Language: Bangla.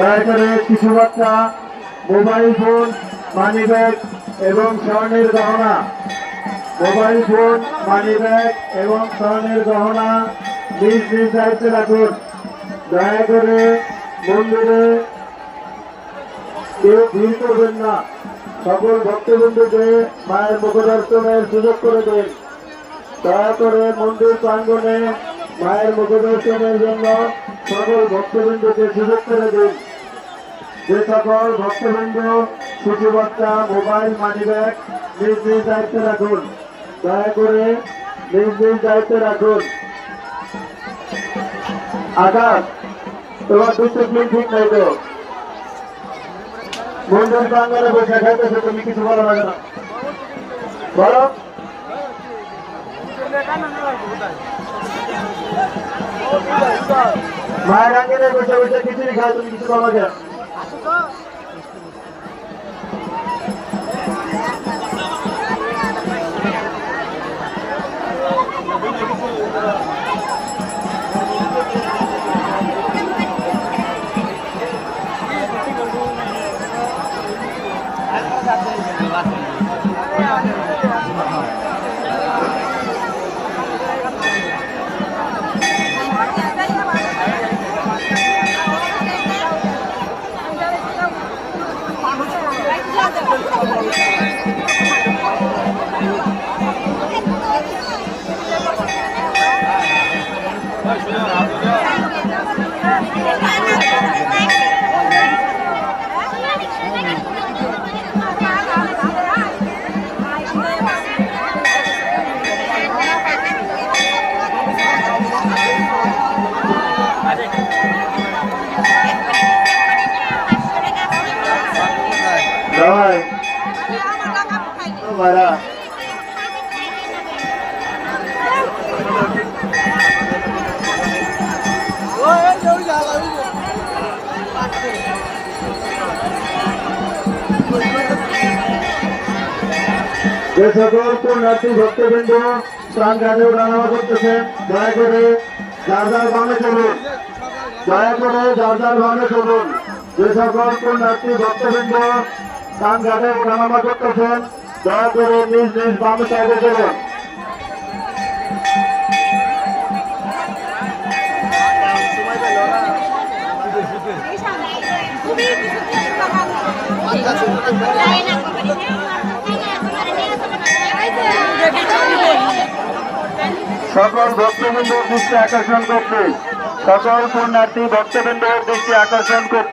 দয়া করে কিছু বাচ্চা মোবাইল ফোন, মানি ব্যাগ এবং স্বর্ণের গহনা, মোবাইল ফোন, মানি ব্যাগ এবং স্বর্ণের গহনা নিজ নিজ দায়িত্বে রাখুন। দয়া করে মন্দিরে কেউ ভিড় করবেন না। সকল ভক্তবৃন্দকে মায়ের মুখদর্শনের সুযোগ করে দিন। দয়া করে মন্দির প্রাঙ্গণে মায়ের মুখদর্শনের জন্য সকল ভক্তবৃন্দকে সুযোগ করে দিন। যে সকল ভক্তবৃন্দ শিশু বাচ্চা মোবাইল, মানি ব্যাগ নিজ নিজ দায়িত্বে রাখুন। দয়া করে নিজ নিজ দায়িত্বে রাখুন। আকাশ, তোমার ডিসিপ্লিন ঠিক নাই তো। মন্দির প্রাঙ্গণে বসে খাইতেছে, তুমি কিছু বলো লাগে না, বলো। মায়ের আঙ্গনে বসে বসে খিচুড়ি খায়, তুমি কিছু বলো কেন? যে সকল পুণ্যার্থী ভক্তবৃন্দ প্রাণ ঘাটে ওঠানামা করতেছেন, দয়া করে যার যার বামে চলুন। দয়া করে যার যার বামে চলুন। যে সকল পুণ্যার্থী ভক্তবৃন্দ প্রাণ ঘাটে ওঠানামা করতেছেন, দয়া করে নিজ নিজ বামে সাইডে চলুন। সকল ভক্তবৃন্দের দৃষ্টি আকর্ষণ করতে, সকল পুণ্যার্থী ভক্তবৃন্দের দৃষ্টি আকর্ষণ করতে